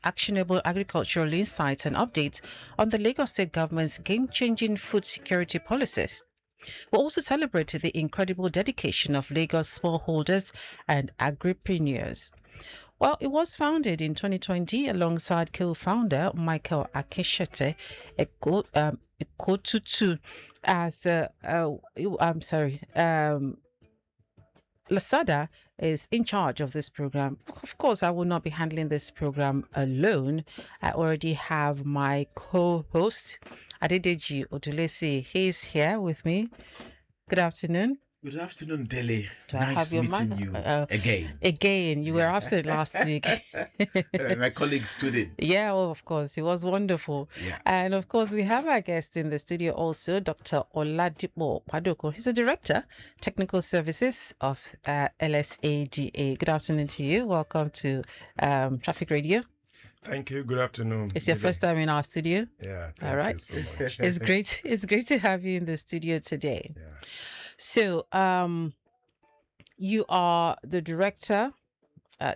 Actionable agricultural insights and updates on the Lagos State government's game-changing food security policies. We also celebrated the incredible dedication of Lagos smallholders and agripreneurs. Well, it was founded in 2020 alongside co-founder Michael Akishete Ekotutu as I'm sorry, LSADA is in charge of this program. Of course, I will not be handling this program alone. I already have my co-host, Adedeji Odulesi. He's here with me. Good afternoon. Good afternoon, Dele. Do I Nice have your meeting you again. Again, you were absent last week. My colleague stood in. Yeah, well, of course, it was wonderful. Yeah. And of course, we have our guest in the studio also, Dr. Oladipo Padoko. He's a director, technical services of LSADA. Good afternoon to you. Welcome to Traffic Radio. Thank you. Good afternoon. It's your first time in our studio. Yeah. All right. You so much. It's great. It's great to have you in the studio today. Yeah. So, you are the director,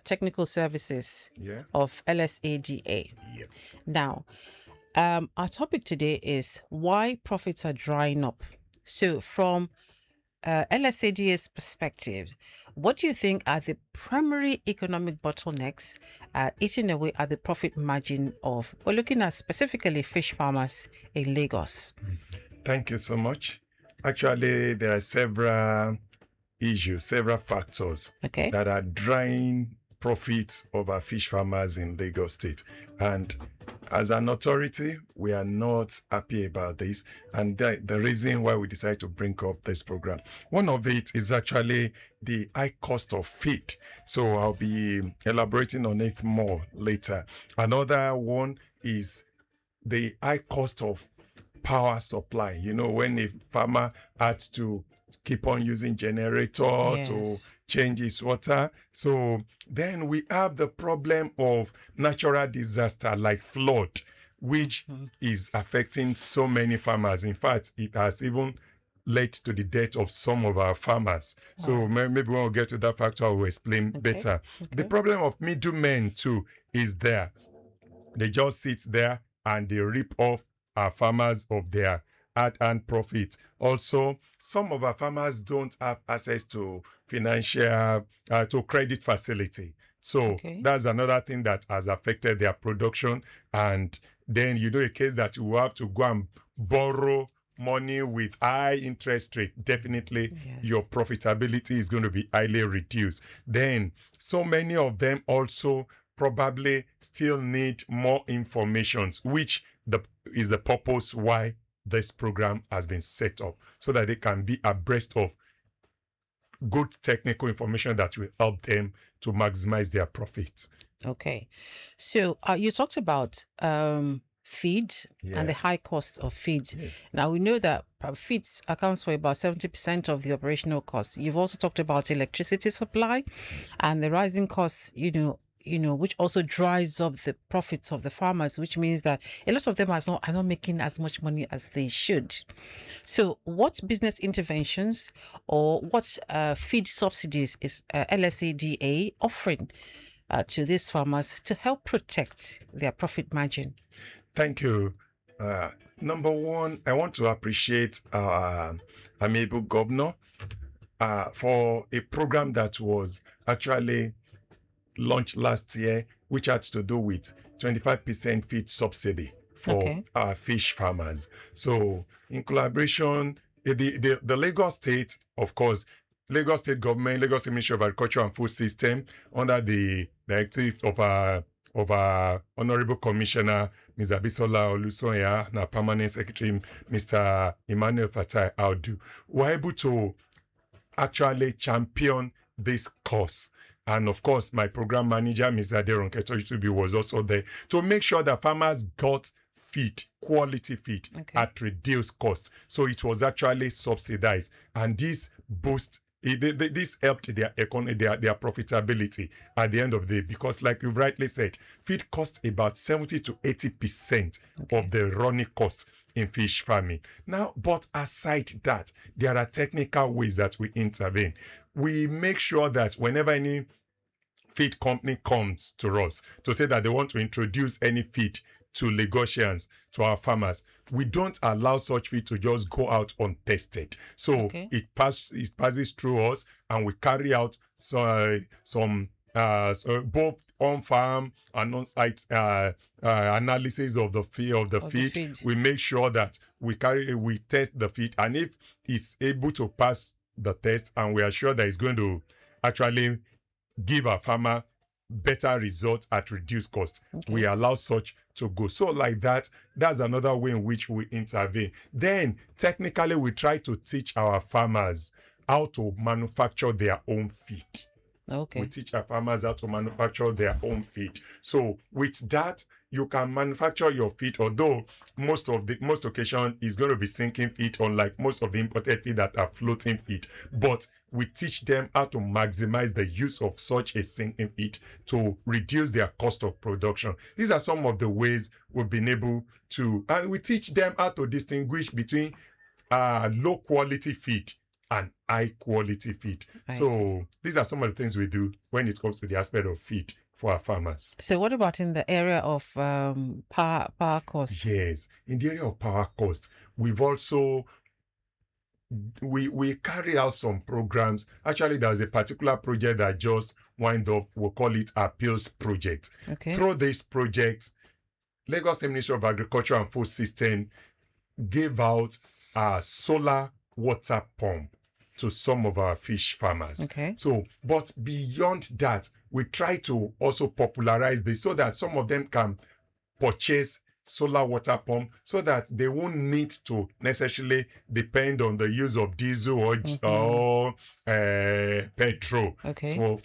technical services Yeah. of LSADA. Yep. Now, our topic today is why profits are drying up. So, from LSADA's perspective, what do you think are the primary economic bottlenecks eating away at the profit margin of, we're looking at specifically fish farmers in Lagos? Thank you so much. Actually, there are several issues, several factors Okay. that are drying profits of our fish farmers in Lagos State. And as an authority, we are not happy about this. And the reason why we decided to bring up this program, one of it is actually the high cost of feed. So I'll be elaborating on it more later. Another one is the high cost of power supply. You know, when a farmer had to keep on using generator Yes. to change his water. So then we have the problem of natural disaster like flood, which is affecting so many farmers. In fact, it has even led to the death of some of our farmers. So maybe when we get to that factor, I will explain better. The problem of middlemen too is there. They just sit there and they rip off our farmers of their hard-earned profit. Also, some of our farmers don't have access to financial, to credit facility. So that's another thing that has affected their production. And then you know a case that you have to go and borrow money with high interest rate. Definitely your profitability is going to be highly reduced. Then so many of them also probably still need more information, which is the purpose why this program has been set up, so that they can be abreast of good technical information that will help them to maximize their profits. Okay. So you talked about feed and the high cost of feed. Yes. Now we know that feed accounts for about 70% of the operational costs. You've also talked about electricity supply and the rising costs, which also dries up the profits of the farmers, which means that a lot of them are not making as much money as they should. So what business interventions or what feed subsidies is LSADA offering to these farmers to help protect their profit margin? Thank you. Number one, I want to appreciate our amiable governor for a program that was actually launched last year, which had to do with 25% feed subsidy for our fish farmers. So in collaboration, the Lagos State, of course, Lagos State government, Lagos State Ministry of Agriculture and Food System, under the directive of our Honorable Commissioner, Ms. Abisola Olusoya, and our Permanent Secretary, Mr. Emmanuel Fatai Audu, were able to actually champion this cause. And of course, my program manager, Ms. Aderonke Toyitubi, was also there to make sure that farmers got feed, quality feed at reduced cost. So it was actually subsidized. And this this helped their economy, their profitability at the end of the day, because like you rightly said, feed costs about 70 to 80% of the running cost in fish farming. Now, but aside that, there are technical ways that we intervene. We make sure that whenever any feed company comes to us to say that they want to introduce any feed to Lagosians, to our farmers, we don't allow such feed to just go out untested. So Okay. it passes through us, and we carry out some so both on-farm and on-site analysis of the feed. feed. We make sure that we test the feed, and if it's able to pass the test, and we are sure that it's going to actually give our farmer better results at reduced cost, we allow such to go. So like that's another way in which we intervene. Then technically we try to teach our farmers how to manufacture their own feed. Okay. We teach our farmers how to manufacture their own feed. So with that, you can manufacture your feed, although most occasion is going to be sinking feed, unlike most of the imported feed that are floating feed. But we teach them how to maximize the use of such a sinking feed to reduce their cost of production. These are some of the ways we've been able to, and we teach them how to distinguish between low quality feed and high quality feed. I So see. these are some of the things we do when it comes to the aspect of feed for our farmers. So what about in the area of power costs? Yes, in the area of power cost, we've also we carry out some programs. Actually, there's a particular project that just wind up. We'll call it Appeals Project. Okay. Through this project, Lagos State Ministry of Agriculture and Food System gave out a solar water pump to some of our fish farmers. Okay. So, but beyond that, we try to also popularize this so that some of them can purchase solar water pump, so that they won't need to necessarily depend on the use of diesel or petrol. Okay. So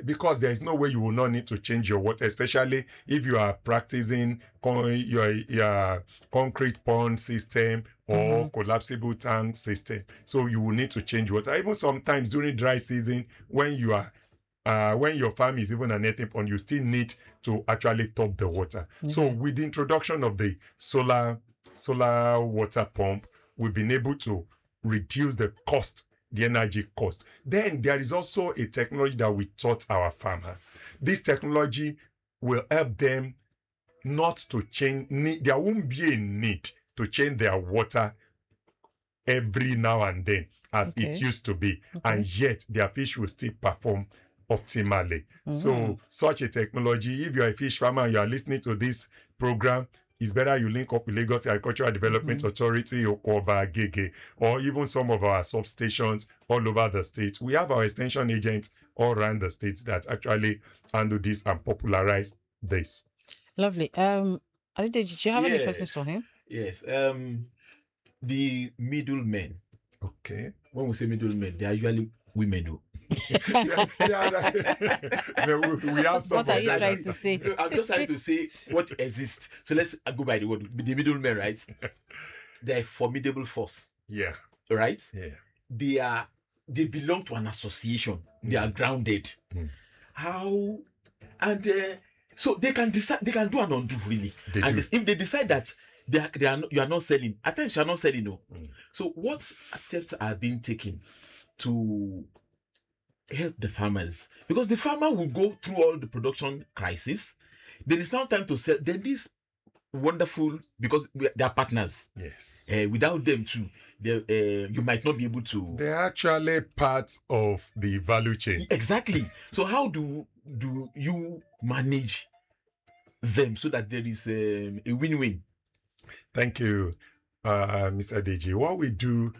because there is no way you will not need to change your water, especially if you are practicing your concrete pond system or collapsible tank system. So you will need to change water. Even sometimes during dry season, when you are when your farm is even an earthen pond, you still need to actually top the water. So with the introduction of the solar water pump, we've been able to reduce the energy cost. Then there is also a technology that we taught our farmer. This technology will help them not to change. There won't be a need to change their water every now and then as it used to be, and yet their fish will still perform optimally. So such a technology, if you're a fish farmer and you are listening to this program, it's better you link up with Lagos Agricultural Development Authority or Agege, or even some of our substations all over the state. We have our extension agents all around the states that actually handle this and popularize this. Lovely. Adide, did you have any questions Yes. for him? Yes. The middlemen. Okay. When we say middlemen, they are usually women. Who. We have some. What are you of trying that. to say? I'm just trying to say what exists. So let's go by the word. The middlemen, right? They're a formidable force, Yeah. right? Yeah. They belong to an association. They are grounded. How and so they can decide. They can do and undo really. They And do. if they decide that you are not selling, at times you are not selling. No. So what steps are being taken to help the farmers? Because the farmer will go through all the production crisis. Then it's now time to sell. Then this wonderful, because they are partners. Yes. Without them too, you might not be able to. They're actually part of the value chain. Exactly. So how do you manage them so that there is a win-win? Thank you, Mr. DG. What we do,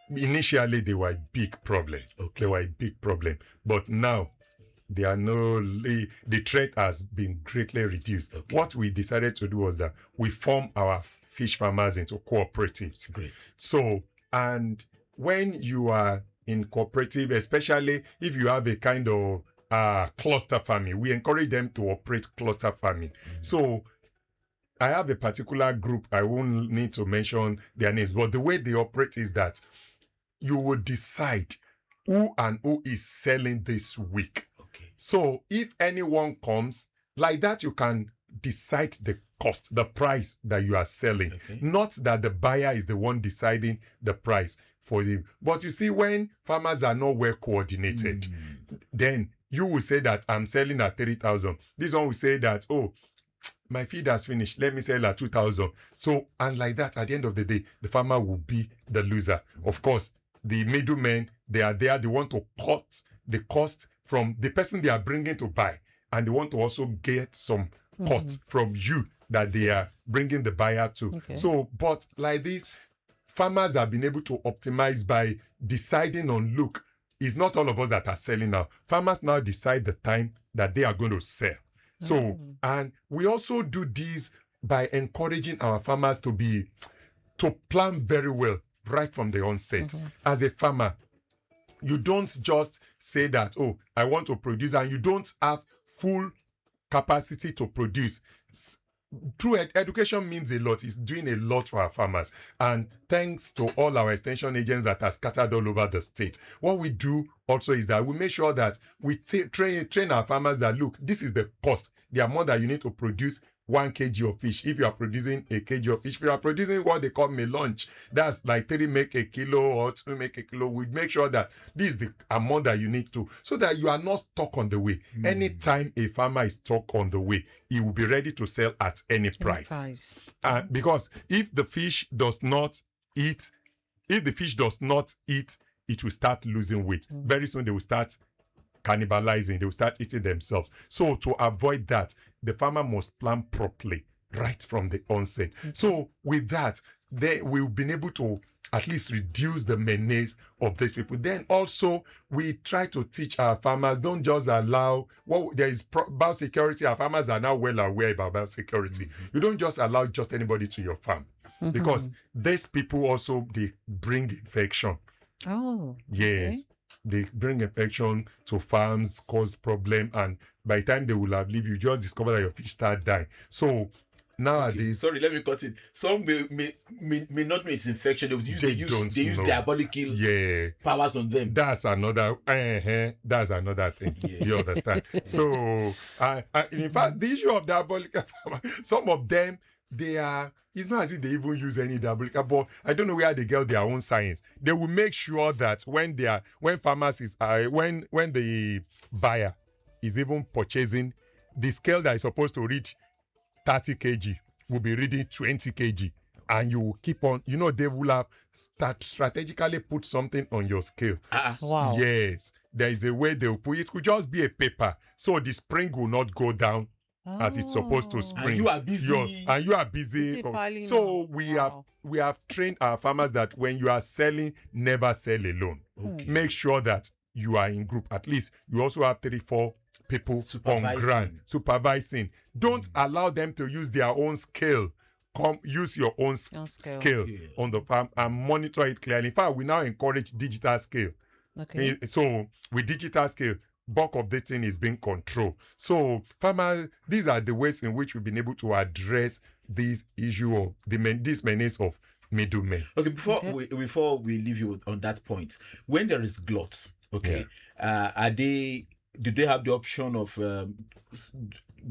initially they were a big problem. They were a big problem. But now the threat has been greatly reduced. What we decided to do was that we form our fish farmers into cooperatives. Great. So, and when you are in cooperative, especially if you have a kind of cluster farming, we encourage them to operate cluster farming. So I have a particular group, I won't need to mention their names, but the way they operate is that you will decide who is selling this week. So if anyone comes, like that, you can decide the cost, the price that you are selling. Not that the buyer is the one deciding the price for you. But you see, when farmers are not well coordinated, then you will say that I'm selling at 3,000. This one will say that, oh, my feed has finished. Let me sell at 2,000. So, and like that, at the end of the day, the farmer will be the loser. Of course, the middlemen, they are there. They want to cut the cost from the person they are bringing to buy. And they want to also get some cut from you that they are bringing the buyer to. Okay. So, but like this, farmers have been able to optimize by deciding on, look, it's not all of us that are selling now. Farmers now decide the time that they are going to sell. So, and we also do this by encouraging our farmers to plan very well right from the onset. As a farmer, you don't just say that, oh, I want to produce, and you don't have full capacity to produce. True education means a lot. It's doing a lot for our farmers. And thanks to all our extension agents that are scattered all over the state. What we do also is that we make sure that we train our farmers that, look, this is the cost, the amount that you need to produce 1 kg of fish. If you are producing a kg of fish, if you are producing what they call melange, that's like 3 make a kilo or 2 make a kilo, we make sure that this is the amount that you need to, so that you are not stuck on the way. Anytime a farmer is stuck on the way, he will be ready to sell at any price. Because if the fish does not eat, it will start losing weight. Very soon they will start cannibalizing, they will start eating themselves. So to avoid that, the farmer must plan properly right from the onset. So with that, we've been able to at least reduce the menace of these people. Then also, we try to teach our farmers, don't just allow, there is about security. Our farmers are now well aware about security. You don't just allow just anybody to your farm, because these people also, they bring infection. Oh, yes. Okay. They bring infection to farms, cause problem, and by the time they will have leave, you just discover that your fish start dying. So nowadays, sorry, let me cut it. Some may not make infection. They use diabolical powers on them. That's another thing. You understand? So in fact, the issue of diabolical power, some of them, it's not as if they even use any diabolical, but I don't know where they get their own science. They will make sure that when the buyer is even purchasing, the scale that is supposed to read 30 kg will be reading 20 kg. And you will keep on, they will have strategically put something on your scale. Wow. Yes. There is a way they will put it. It could just be a paper. So the spring will not go down as it's supposed to spring. And you are busy. So we have trained our farmers that when you are selling, never sell alone. Make sure that you are in group. At least you also have 3-4 people on ground supervising. Don't allow them to use their own scale. Use your own scale on the farm and monitor it clearly. In fact, we now encourage digital scale. Okay. So with digital scale, bulk of this thing is being controlled. So farmers, these are the ways in which we've been able to address this issue of this menace of middlemen. Okay, before we leave you on that point, when there is glut, do they have the option of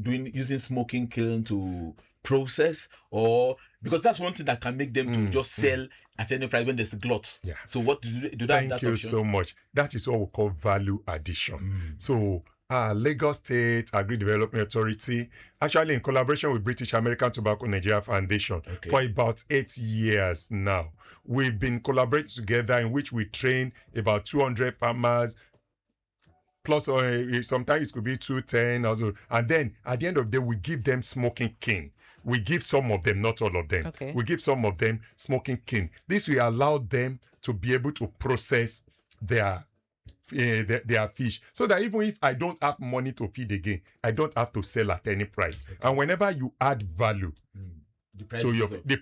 using smoking kiln to process, or because that's one thing that can make them to just sell at any price when there's a glut? Yeah. So what do they have that option? Thank you so much. That is what we call value addition. So Lagos State Agri-Development Authority, actually in collaboration with British American Tobacco Nigeria Foundation, for about 8 years now, we've been collaborating together, in which we train about 200 farmers, plus sometimes it could be 210 also. And then at the end of the day, we give them smoking cane. We give some of them, not all of them. Okay. We give some of them smoking cane. This will allow them to be able to process their fish, so that even if I don't have money to feed again, I don't have to sell at any price. And whenever you add value the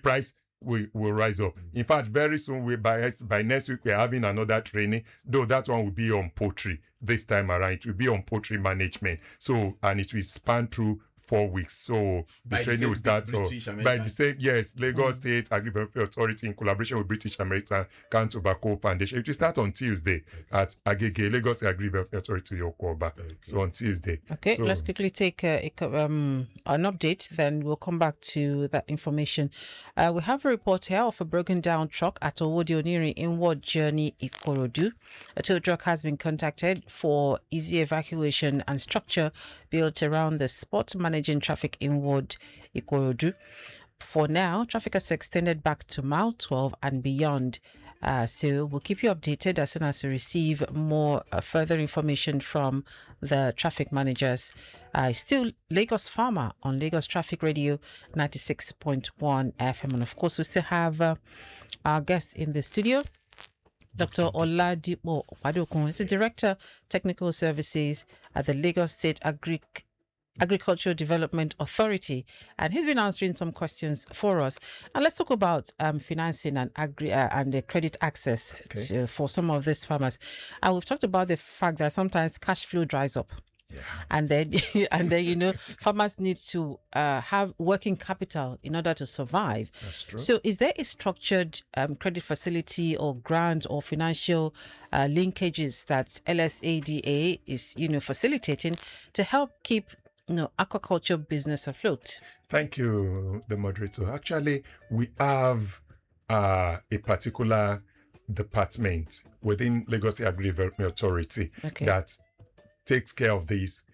price will rise up. In fact, very soon, by next week, we're having another training, though that one will be on poultry this time around. It will be on poultry management. So, and it will span through 4 weeks. So the By the training same will start British, by the American. same, yes, Lagos State Agricultural Authority in collaboration with British American Can Tobacco Foundation. It will start on Tuesday at Agege, Lagos Agricultural Authority, Yokoba. So on Tuesday. Okay, So, let's quickly take an update, then we'll come back to that information. We have a report here of a broken down truck at Owodi Oniri inward journey Ikorodu. A tow truck has been contacted for easy evacuation and structure built around the spot managing traffic inward Ikorodu. For now, traffic has extended back to mile 12 and beyond. So we'll keep you updated as soon as we receive more further information from the traffic managers. Still Lagos Farmer on Lagos Traffic Radio 96.1 FM. And of course, we still have our guest in the studio, Dr. Oladipo Okwadokun. He's the Director, Technical Services at the Lagos State Agricultural Development Authority, and he's been answering some questions for us. And let's talk about financing and the credit access for some of these farmers. And we've talked about the fact that sometimes cash flow dries up. Yeah. And then farmers need to have working capital in order to survive. That's true. So is there a structured credit facility or grant or financial linkages that LSADA is facilitating to help keep aquaculture business afloat? Thank you, the moderator. Actually, we have a particular department within Lagos State Agri-Development Authority that takes care of this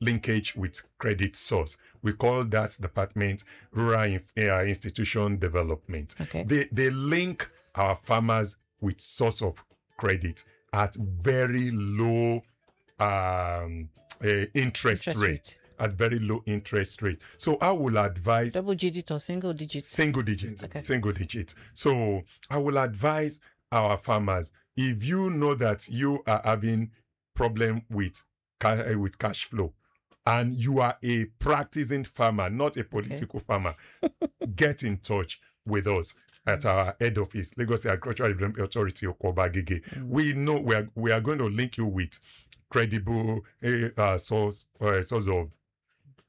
linkage with credit source. We call that department Rural Institution Development. They link our farmers with source of credit at very low interest rate. At very low interest rate. So I will advise double digit or single digit? Single digit. So I will advise our farmers, if you know that you are having problem with cash flow and you are a practicing farmer, not a political farmer, get in touch with us at our head office, Lagos Agricultural Development Authority, Okobagege. We know we are going to link you with credible source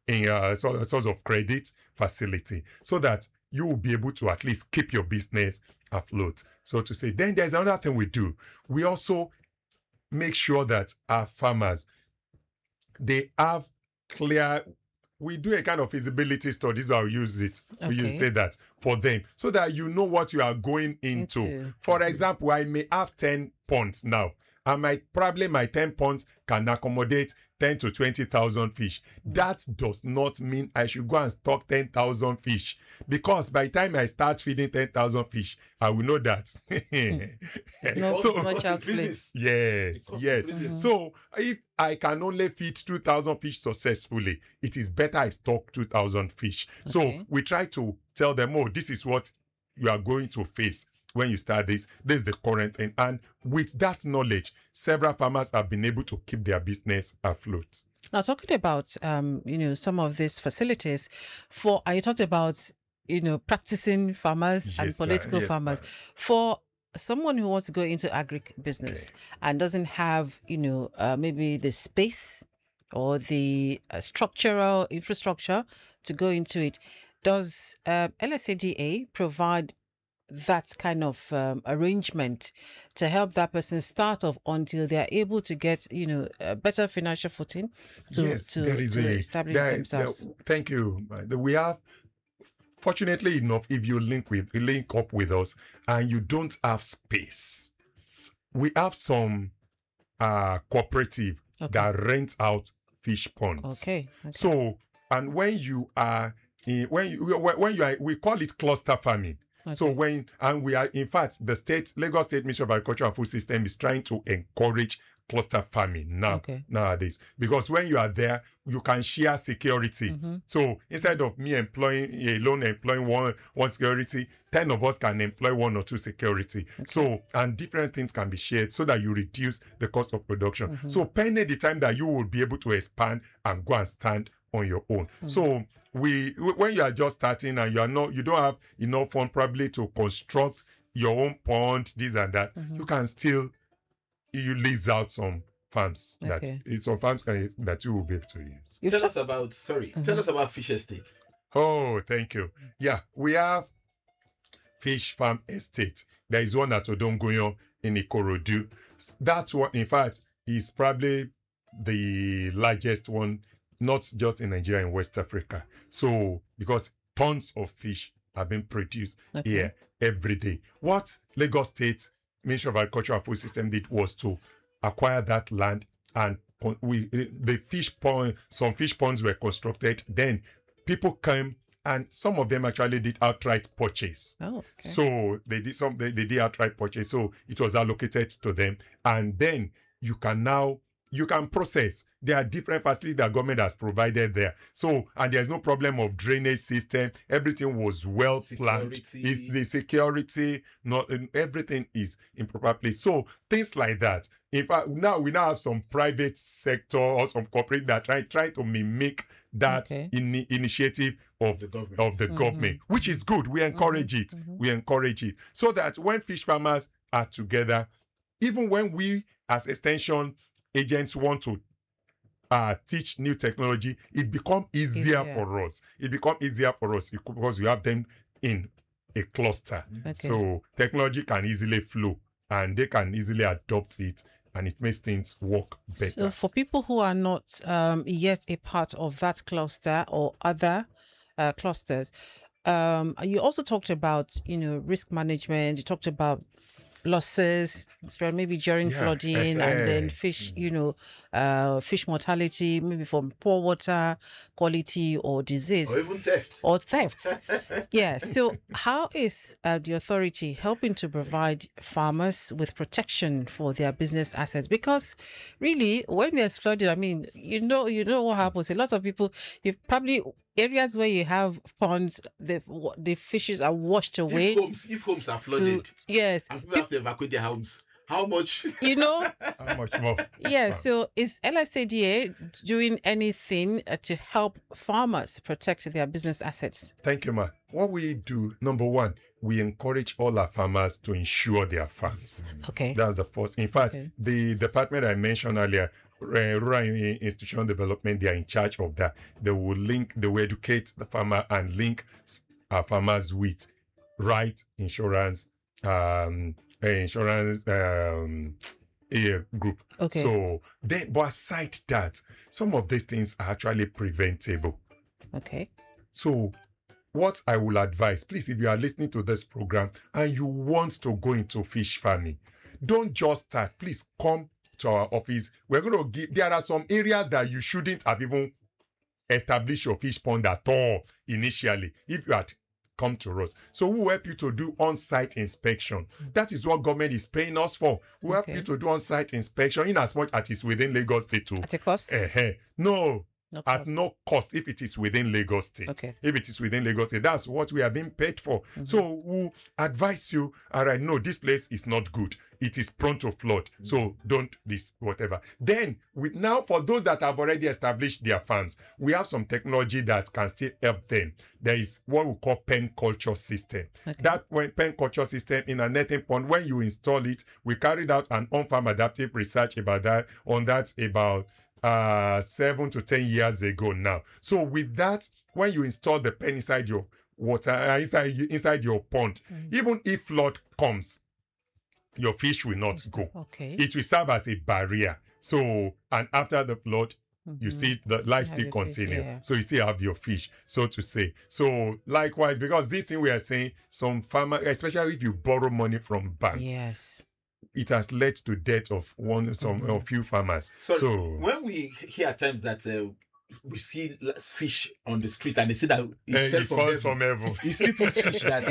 of credit facility, so that you will be able to at least keep your business afloat, so to say. Then there's another thing we do. We also make sure that our farmers, they have clear, we do a kind of feasibility study. This is how we use it. We say that for them, so that you know what you are going into. For example, I may have 10 ponds now, and my 10 ponds can accommodate 10 to 20,000 fish. That does not mean I should go and stock 10,000 fish, because by the time I start feeding 10,000 fish, I will know that. It's not child's play. Yes. So if I can only feed 2,000 fish successfully, it is better I stock 2,000 fish. So we try to tell them, this is what you are going to face when you start this is the current thing. And with that knowledge, several farmers have been able to keep their business afloat. Now, talking about some of these facilities, you talked about practicing farmers and political farmers. For someone who wants to go into agric business and doesn't have maybe the space or the structural infrastructure to go into it, does LSADA provide that kind of arrangement to help that person start off until they're able to get a better financial footing to establish themselves? Thank you. We have, fortunately enough, if you link up with us and you don't have space, we have some cooperative that rent out fish ponds. So, and when you are we call it cluster farming. So we are, in fact, Lagos State Ministry of Agriculture and Food System is trying to encourage cluster farming nowadays, because when you are there, you can share security. So instead of me employing one security, 10 of us can employ 1 or 2 security. So, and different things can be shared so that you reduce the cost of production. So pending the time that you will be able to expand and go and stand on your own. So when you are just starting and you don't have enough fund probably to construct your own pond, this and that, you can still lease out some farms Okay. that you will be able to use. You've Tell talked- us about, tell us about fish estates. Oh, thank you. Yeah, we have fish farm estate. There is one at Odongoyon in Ikorodu. That one, in fact, is probably the largest one, not just in Nigeria, in West Africa. So, because tons of fish are being produced here every day. What Lagos State Ministry of Agriculture and Food System did was to acquire that land, and some fish ponds were constructed. Then people came, and some of them actually did outright purchase. Oh, okay. So they did outright purchase. So it was allocated to them, and then you can process. There are different facilities that government has provided there. So, and there's no problem of drainage system. Everything was well planned. It's the security, everything is in proper place. So things like that. In fact, we now have some private sector or some corporate that try to mimic that initiative of the government, which is good. We encourage it. We encourage it so that when fish farmers are together, even when we as extension agents want to teach new technology, it becomes easier for us. It becomes easier for us because we have them in a cluster. So technology can easily flow and they can easily adopt it, and it makes things work better. So for people who are not yet a part of that cluster or other clusters, you also talked about, risk management. You talked about losses, maybe during flooding, and then fish, fish mortality, maybe from poor water quality or disease. Or even theft. Yeah. So how is the authority helping to provide farmers with protection for their business assets? Because really, when there's flooding, I mean, you know what happens. A lot of people, you've probably areas where you have ponds, the fishes are washed away. If homes are flooded, yes, and people have to evacuate their homes, how much? How much more? Yeah. So is LSADA doing anything to help farmers protect their business assets? Thank you, ma. What we do, number one, we encourage all our farmers to insure their farms. Okay. That's the first. In fact, the department I mentioned earlier, Rural Institutional Development, they are in charge of that. They will educate the farmer and link our farmers with right insurance, group. Okay. So but aside that, some of these things are actually preventable. Okay. So what I will advise, please, if you are listening to this program and you want to go into fish farming, don't just start. Please come to our office. We're going to there are some areas that you shouldn't have even established your fish pond at all initially if you had come to us. So we'll help you to do on-site inspection. That is what government is paying us for. We'll help you to do on-site inspection in as much as it's within Lagos State too. At a cost? No. No at cost. no cost if it is within Lagos State. Okay. If it is within Lagos State, that's what we are being paid for. So we'll advise you, all right, no, this place is not good. It is prone to flood. So don't this, whatever. Then, now for those that have already established their farms, we have some technology that can still help them. There is what we call pen culture system. Okay. That pen culture system in a netting pond, when you install it, we carried out an on-farm adaptive research about that, about 7 to 10 years ago now. So with that, when you install the pen inside your water, inside your pond, even if flood comes, your fish will not go. Okay. It will serve as a barrier. So, and after the flood, you see the life still continue. So you still have your fish, so to say. So likewise, because this thing we are saying, some farmer, especially if you borrow money from banks, yes, it has led to death of a few farmers. So when we hear at times that we see fish on the street and they say that it falls from heaven. It's people's fish that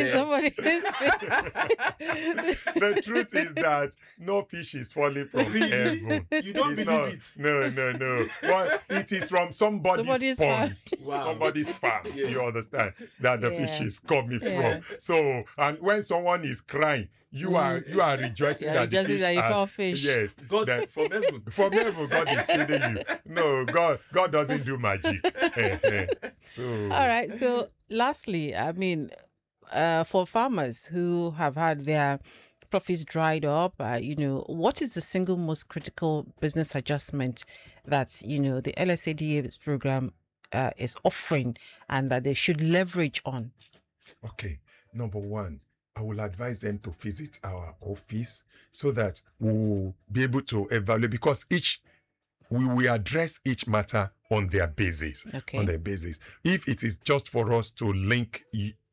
the truth is that no fish is falling from heaven. You don't believe it? No. But it is from somebody's pond. Wow. Somebody's farm. Yes. You understand that the fish is coming from. So, and when someone is crying, you are rejoicing that the fish has fish. Yes. God from heaven. From heaven, God is feeding you. No, God doesn't do magic. So all right. So lastly, I mean, for farmers who have had their profits dried up, what is the single most critical business adjustment that, the LSADA program is offering and that they should leverage on? Okay, number one, I will advise them to visit our office so that we'll be able to evaluate, because we will address each matter on their basis. Okay. On their basis. If it is just for us to link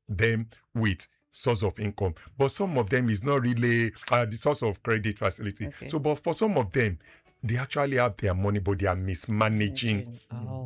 them with source of income, but some of them is not really the source of credit facility. Okay. So, but for some of them, they actually have their money, but they are mismanaging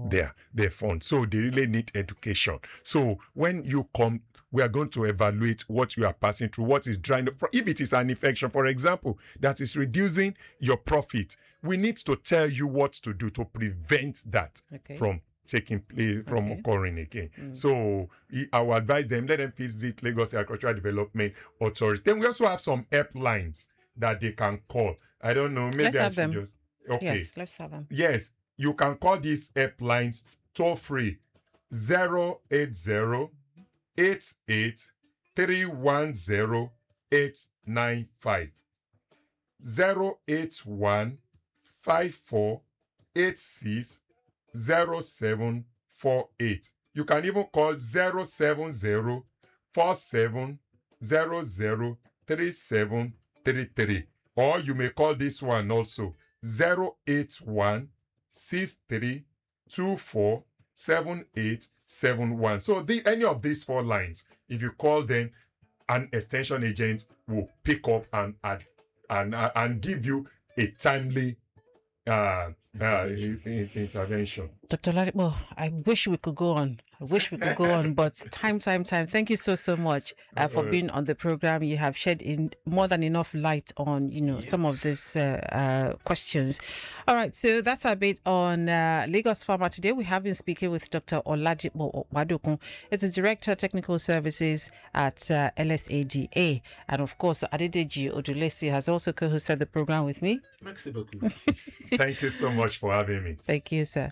their funds. So they really need education. So when you come, we are going to evaluate what you are passing through, what is drying up. If it is an infection, for example, that is reducing your profit, we need to tell you what to do to prevent that from taking place, from occurring again. So I will advise them, let them visit Lagos Agricultural Development Authority. Then we also have some helplines that they can call. I don't know, maybe let's I have should them. just... Okay. Yes, let's have them. Yes, you can call these helplines toll free 080 88 310 895 081 54 86 0748. You can even call 070 47 00 3733. Or you may call this one also 081 63 24 7871. So any of these four lines, if you call them, an extension agent will pick up and give you a timely intervention. Dr. Ladipo, I wish we could go on. But time. Thank you so much for being on the program. You have shed in more than enough light on, some of these questions. All right, so that's a bit on Lagos Farmer today. We have been speaking with Dr. Oladipo Wadokun. It's the Director of Technical Services at LSADA. And of course, Adedeji Odulesi has also co-hosted the program with me. Merci beaucoup. Thank you so much for having me. Thank you, sir.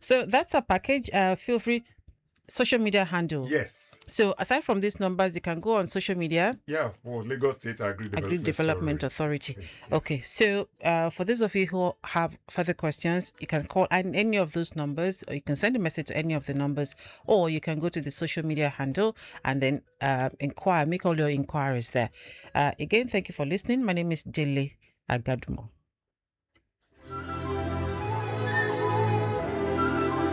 So that's a package. Feel free. Social media handle. Yes. So aside from these numbers, you can go on social media. Yeah, for Lagos State Agri-Development Authority. Okay. So for those of you who have further questions, you can call any of those numbers, or you can send a message to any of the numbers, or you can go to the social media handle and then inquire, make all your inquiries there. Again, thank you for listening. My name is Dele Agadumo.